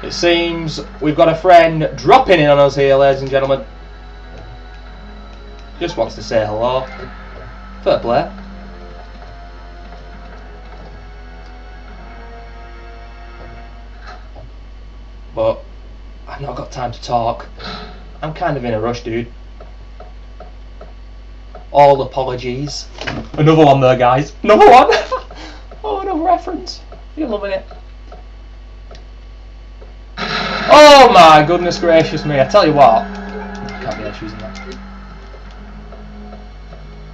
It seems we've got a friend dropping in on us here, ladies and gentlemen. Just wants to say hello. Fair play. But I've not got time to talk. I'm kind of in a rush, dude. All apologies. Another one there, guys. Another one. Oh, another reference. You're loving it. Oh my goodness gracious me. I tell you what. I can't be using that.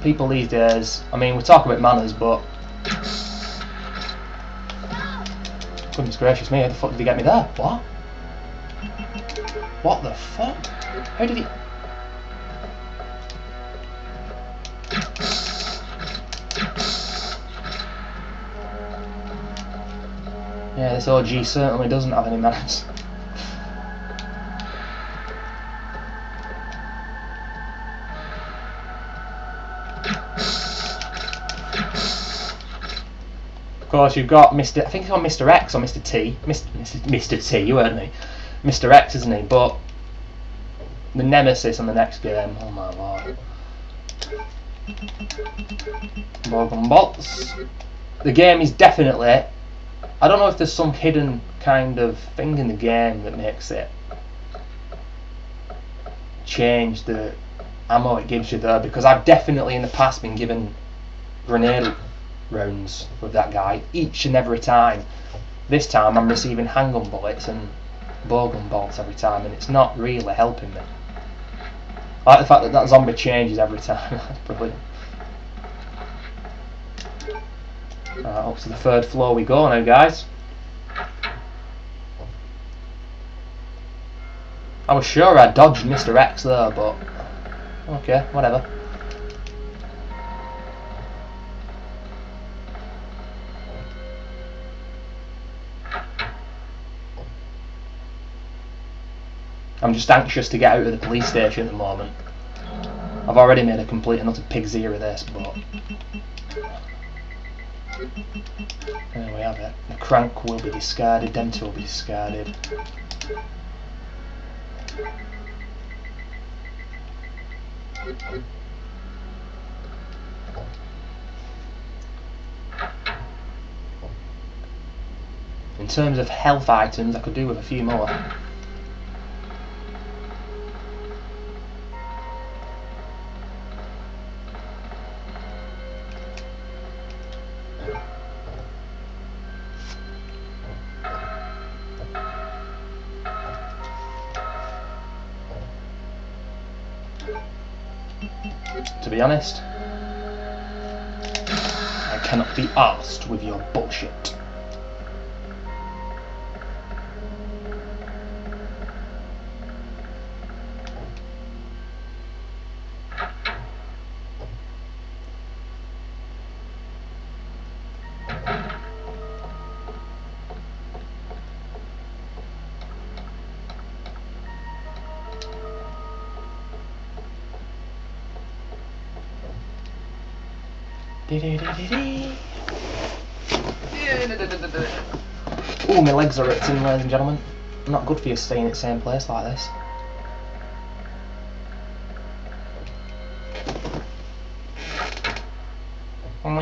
People these days, I mean, we talk about manners, but goodness gracious me, how the fuck did he get me there? What? What the fuck? How did he... Yeah, this OG certainly doesn't have any manners. Of course, you've got Mr. I think he's on Mr. X or Mr. T. Mr. T, weren't he? Mr. X, isn't he? But the nemesis on the next game, oh my lord. Broken bolts. The game is definitely... I don't know if there's some hidden kind of thing in the game that makes it change the ammo it gives you there, because I've definitely in the past been given grenade rounds with that guy each and every time. This time I'm receiving handgun bullets and bowgun bolts every time, and it's not really helping me. I like the fact that that zombie changes every time. That's brilliant. Up to the third floor we go now, guys. I was sure I dodged Mr. X there, but okay, whatever. I'm just anxious to get out of the police station at the moment. I've already made a complete and utter pig's ear of this, but there we have it. The crank will be discarded, them two will be discarded. In terms of health items, I could do with a few more. To be honest, I cannot be arsed with your bullshit. Oh, my legs are itching, ladies and gentlemen. Not good for you staying in the same place like this. Come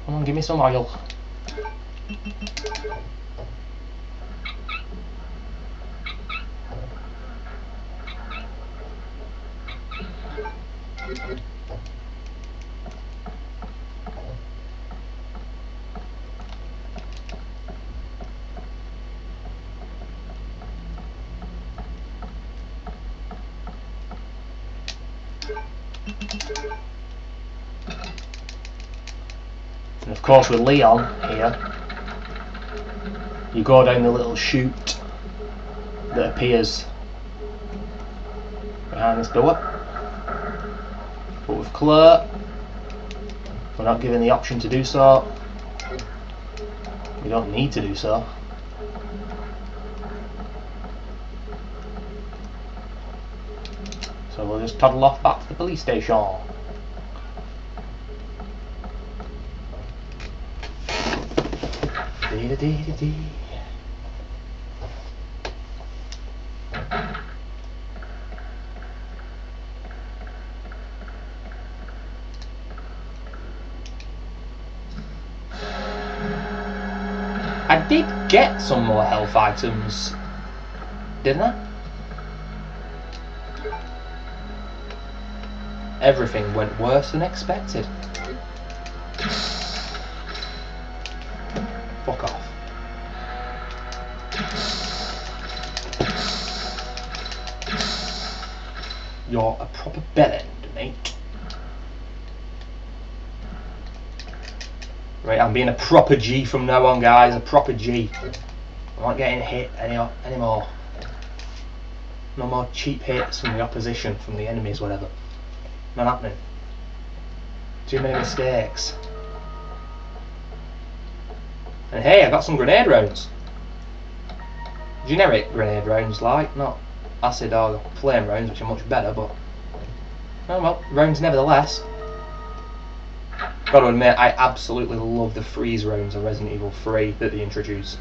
on, give me some oil. And of course with Leon here, you go down the little chute that appears behind this door. But with Claire, we're not given the option to do so. We don't need to do so. So we'll just toddle off back to the police station. Dee-da-dee-da-dee. I did get some more health items, didn't I? Everything went worse than expected. Fuck off. You're a proper bellend, mate. Right, I'm being a proper G from now on, guys. A proper G. I'm not getting hit anymore. No more cheap hits from the opposition, from the enemies, whatever. Not happening. Too many mistakes. And hey, I got some grenade rounds. Generic grenade rounds, like, not acid or flame rounds, which are much better, but oh well, rounds nevertheless. Gotta admit, I absolutely love the freeze rounds of Resident Evil 3 that they introduced.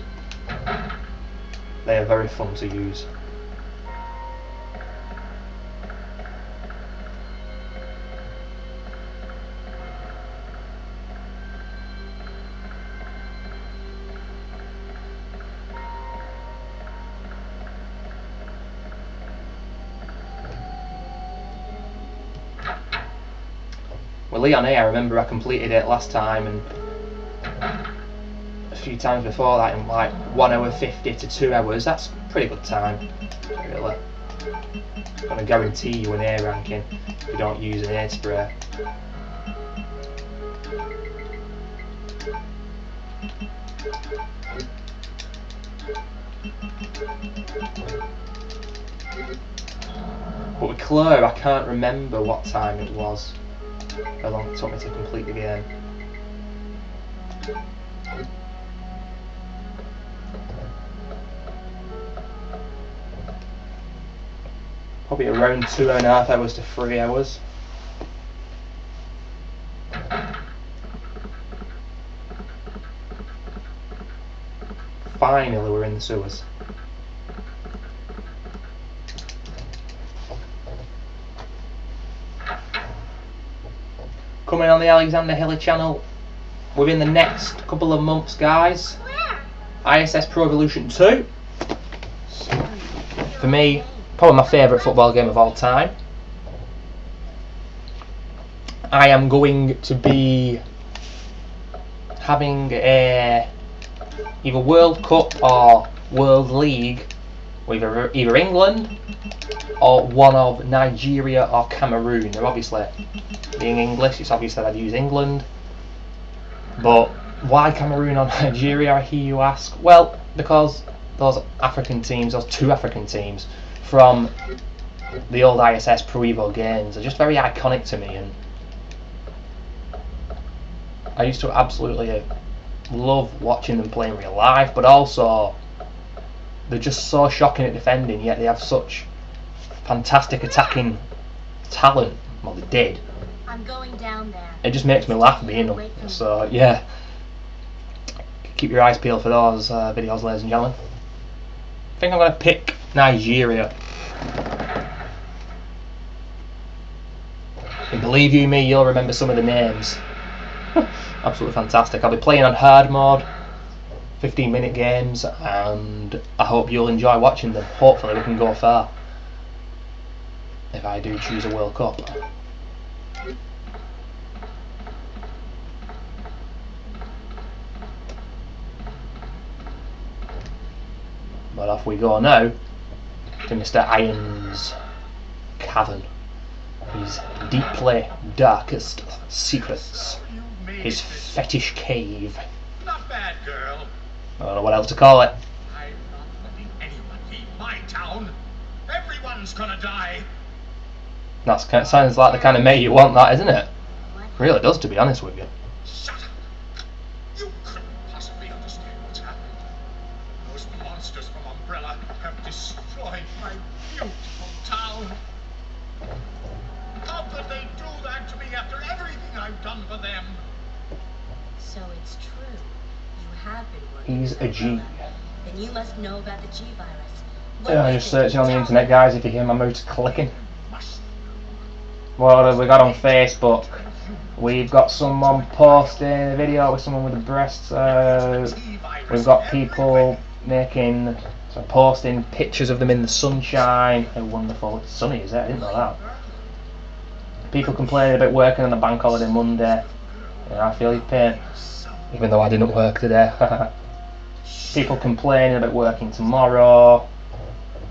They are very fun to use. Well, Leon here, I remember I completed it last time and a few times before that in like 1 hour 50 to 2 hours. That's a pretty good time, really. I'm gonna guarantee you an A ranking if you don't use an aid spray. But with Claire, I can't remember what time it was. How long it took me to complete the game. Probably around 2.5 hours to 3 hours. Finally we're in the sewers. Coming on the Alexander Hilly channel within the next couple of months, guys. ISS Pro Evolution 2. For me, probably my favourite football game of all time. I am going to be having a either World Cup or World League with either England or one of Nigeria or Cameroon. They're obviously, being English, it's obvious that I'd use England. But why Cameroon or Nigeria, I hear you ask? Well, because those African teams, those two African teams from the old ISS Pro Evo games are just very iconic to me, and I used to absolutely love watching them play in real life, but also they're just so shocking at defending, yet they have such fantastic attacking talent. Well, they did. I'm going down there. It just makes me laugh being them. So yeah, keep your eyes peeled for those videos, ladies and gentlemen. I think I'm going to pick Nigeria. And believe you me, you'll remember some of the names. Absolutely fantastic. I'll be playing on hard mode, 15-minute games, and I hope you'll enjoy watching them. Hopefully we can go far if I do choose a World Cup. But off we go now to Mr. Iron's cavern. His deeply darkest secrets. His fetish cave. Not bad, girl. I don't know what else to call it. I'm not letting anyone leave my town. Everyone's gonna die. That sounds like the kind of mate you want, that, isn't it? Really does, to be honest with you. Shut up. You couldn't possibly understand what's happened. Those monsters from Umbrella have destroyed my beautiful town. How could they do that to me after everything I've done for them? So it's true. have been working He's with a that G. fella. Then you must know about the G virus. What Yeah, is just it? searching on the Tell internet, me. guys, if you hear my mouse clicking. Must What have we got on Facebook? We've got someone posting a video with someone with the breasts. We've got people making, posting pictures of them in the sunshine. How wonderful. It's sunny, is it? I didn't know that. People complaining about working on the bank holiday Monday. Yeah, I feel your pain. Even though I didn't work today. People complaining about working tomorrow.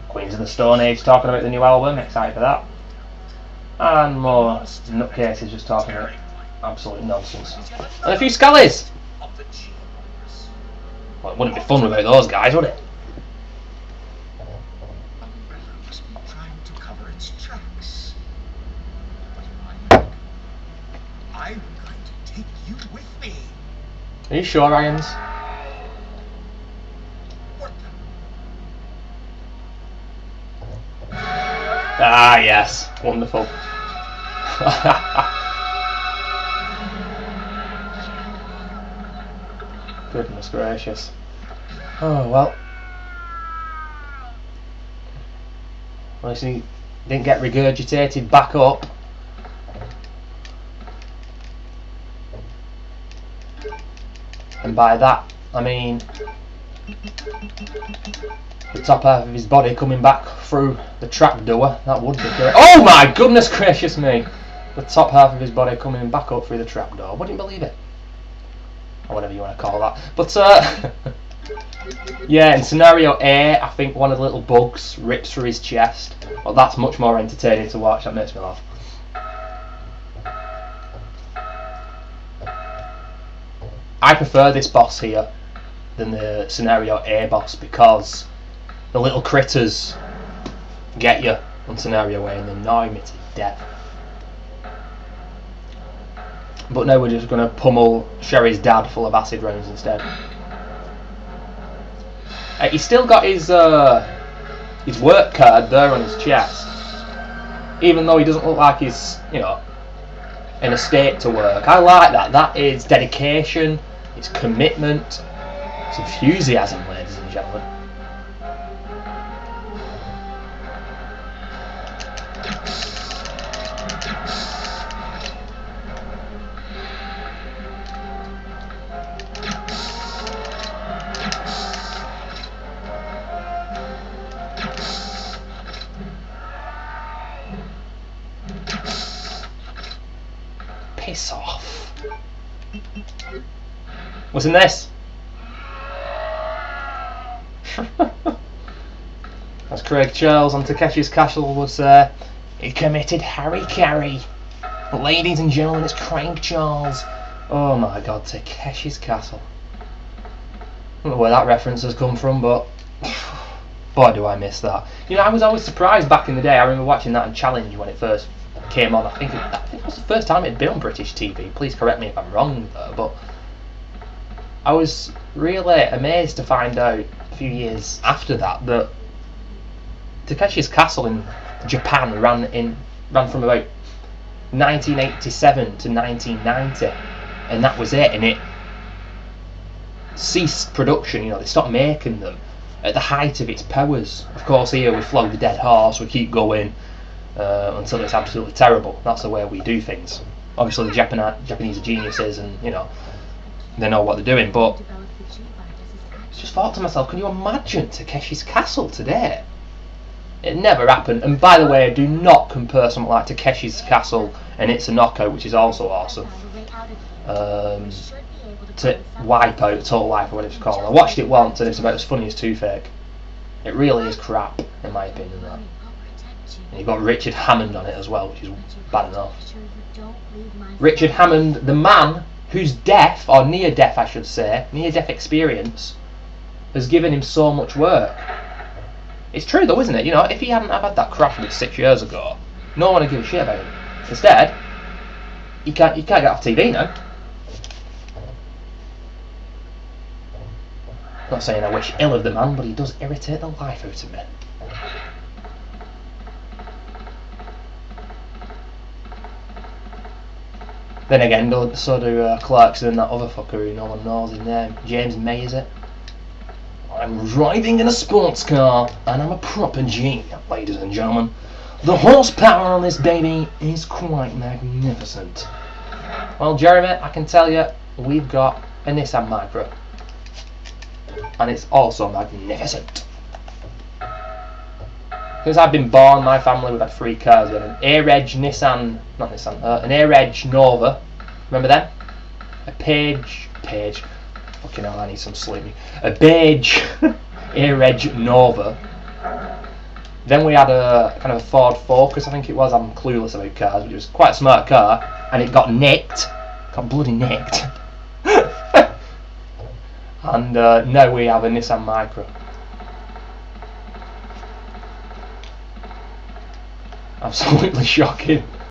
Queens of the Stone Age talking about the new album. Excited for that. And more nutcases just talking about absolute nonsense. And a few scallies! of the G virus. Well, it wouldn't be fun without those guys, would it? Umbrella must be trying to cover its tracks. But I'm going to take you with me. Are you sure, Ryans? What the? Ah, yes. Wonderful. Goodness gracious. Oh, well. Well, he didn't get regurgitated back up. And by that, I mean the top half of his body coming back through the trapdoor. That would be great. Oh my goodness gracious me! The top half of his body coming back up through the trapdoor. Wouldn't believe it. Or whatever you want to call that. But, yeah, in scenario A, I think one of the little bugs rips through his chest. Well, that's much more entertaining to watch. That makes me laugh. I prefer this boss here than the scenario A boss because the little critters get you on scenario A and they annoy me to death. But now we're just going to pummel Sherry's dad full of acid rounds instead. He's still got his work card there on his chest, even though he doesn't look like he's, you know, in a state to work. I like that. That is dedication, it's commitment, it's enthusiasm, ladies and gentlemen. Piss off. What's in this? As Craig Charles on Takeshi's Castle would say, he committed Harry-Carry. Ladies and gentlemen, it's Craig Charles. Oh my god, Takeshi's Castle. I don't know where that reference has come from, but boy do I miss that. You know, I was always surprised back in the day. I remember watching that on Challenge when it first came on. I think it was the first time it had been on British TV. Please correct me if I'm wrong though, but I was really amazed to find out a few years after that that Takeshi's Castle in Japan ran from about 1987 to 1990, and that was it, and it ceased production. You know, they stopped making them at the height of its powers. Of course, here we flog the dead horse, we keep going until it's absolutely terrible. That's the way we do things. Obviously the Japanese are geniuses and, you know, they know what they're doing, but I just thought to myself, can you imagine Takeshi's Castle today? It never happened. And by the way, do not compare something like Takeshi's Castle and It's a Knockout, which is also awesome, to Wipeout, Total Life, or whatever it's called. I watched it once and it's about as funny as Toothache. It really is crap, in my opinion, that. And you've got Richard Hammond on it as well, which is bad enough. Richard Hammond, the man whose death, or near-death I should say, near-death experience, has given him so much work. It's true though, isn't it? You know, if he hadn't have had that crash about 6 years ago, no one would give a shit about him. Instead, you can't get off TV now. I'm not saying I wish ill of the man, but he does irritate the life out of me. Then again, so do Clarkson and that other fucker who no one knows his name. James May, is it? I'm driving in a sports car, and I'm a proper G, ladies and gentlemen. The horsepower on this baby is quite magnificent. Well, Jeremy, I can tell you, we've got a Nissan Micra, and it's also magnificent. Since I've been born, my family, we've had 3 cars. We had an A-Reg Nissan, not Nissan, an A-Reg Nova, remember them? A Page, fucking hell, I need some sleep. A beige A-Reg Nova. Then we had a kind of a Ford Focus, I think it was. I'm clueless about cars, but it was quite a smart car, and it got nicked, got bloody nicked. And now we have a Nissan Micra. Absolutely shocking.